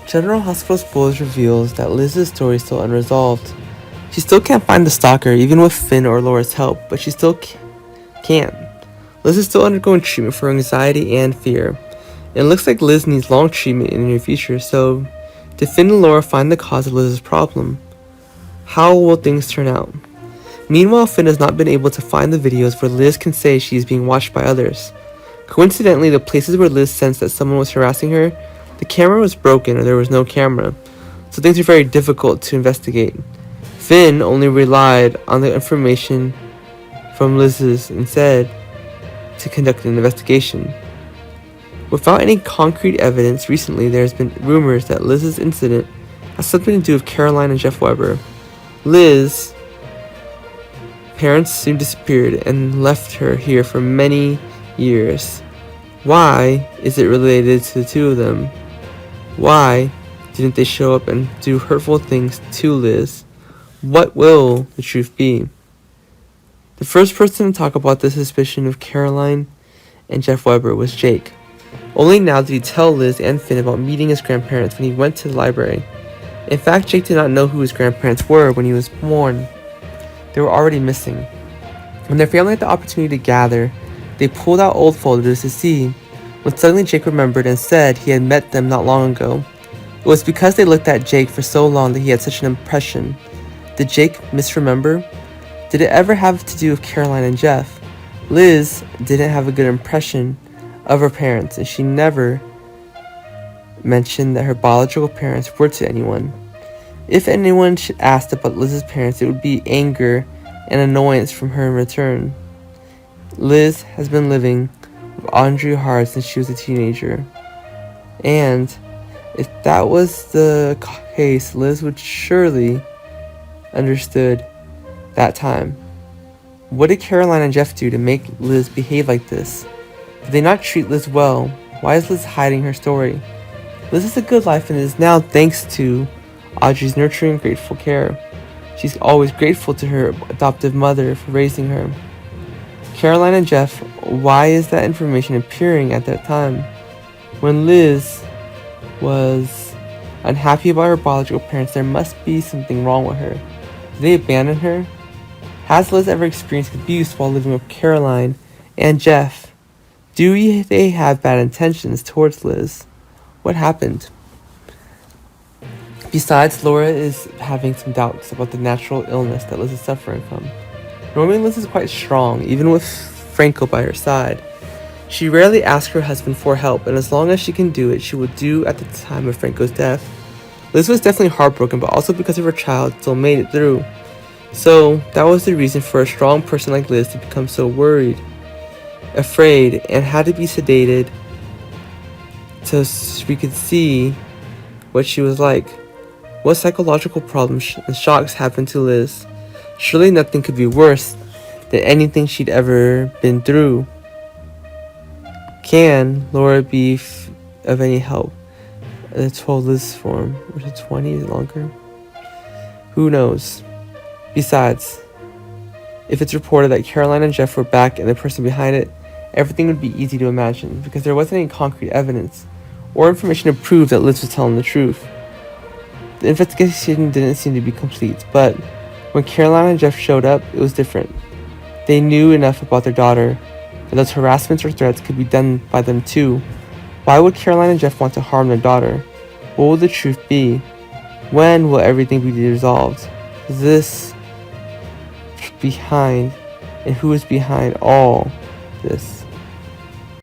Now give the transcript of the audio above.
GeneraI Hospital SpoiIers reveals that Liz's story is still unresolved. She still can't find the stalker, even with Finn or Laura's help, but she still can't. Liz is still undergoing treatment for anxiety and fear. It looks like Liz needs long treatment in the near future, so did Finn and Laura find the cause of Liz's problem? How will things turn out? Meanwhile, Finn has not been able to find the videos where Liz can say she is being watched by others. Coincidentally, the places where Liz sensed that someone was harassing her, the camera was broken or there was no camera, so things are very difficult to investigate. Finn only relied on the information from Liz's instead to conduct an investigation. Without any concrete evidence, recently there has been rumors that Liz's incident has something to do with Caroline and Jeff Weber. Liz's parents soon disappeared and left her here for many years. Why is it related to the two of them? Why didn't they show up and do hurtful things to Liz? What will the truth be? The first person to talk about the suspicion of Caroline and Jeff Weber was Jake. Only now did he tell Liz and Finn about meeting his grandparents when he went to the library. In fact, Jake did not know who his grandparents were when he was born. They were already missing. When their family had the opportunity to gather, they pulled out old folders to see, when suddenly Jake remembered and said he had met them not long ago. It was because they looked at Jake for so long that he had such an impression. Did Jake misremember? Did it ever have to do with Caroline and Jeff? Liz didn't have a good impression of her parents, and she never mentioned that her biological parents were to anyone. If anyone should ask about Liz's parents, it would be anger and annoyance from her in return. Liz has been living with Audrey Hard since she was a teenager. And if that was the case, Liz would surely understood that time. What did Caroline and Jeff do to make Liz behave like this? Did they not treat Liz well? Why is Liz hiding her story? Liz has a good life and is now thanks to Audrey's nurturing, grateful care. She's always grateful to her adoptive mother for raising her. Caroline and Jeff, why is that information appearing at that time? When Liz was unhappy about her biological parents, there must be something wrong with her. Did they abandon her? Has Liz ever experienced abuse while living with Caroline and Jeff? Do they have bad intentions towards Liz? What happened? Besides, Laura is having some doubts about the natural illness that Liz is suffering from. Normally, Liz is quite strong, even with Franco by her side. She rarely asks her husband for help, and as long as she can do it, she will do at the time of Franco's death. Liz was definitely heartbroken, but also because of her child still made it through. So, that was the reason for a strong person like Liz to become so worried, afraid, and had to be sedated so we could see what she was like. What psychological problems and shocks happened to Liz? Surely nothing could be worse than anything she'd ever been through. Can Laura be of any help? The 12 Liz form, or the 20 is longer? Who knows? Besides, if it's reported that Caroline and Jeff were back and the person behind it, everything would be easy to imagine because there wasn't any concrete evidence or information to prove that Liz was telling the truth. The investigation didn't seem to be complete, but when Caroline and Jeff showed up, it was different. They knew enough about their daughter that those harassments or threats could be done by them too. Why would Caroline and Jeff want to harm their daughter? What will the truth be? When will everything be resolved? Is this behind, and who is behind all this?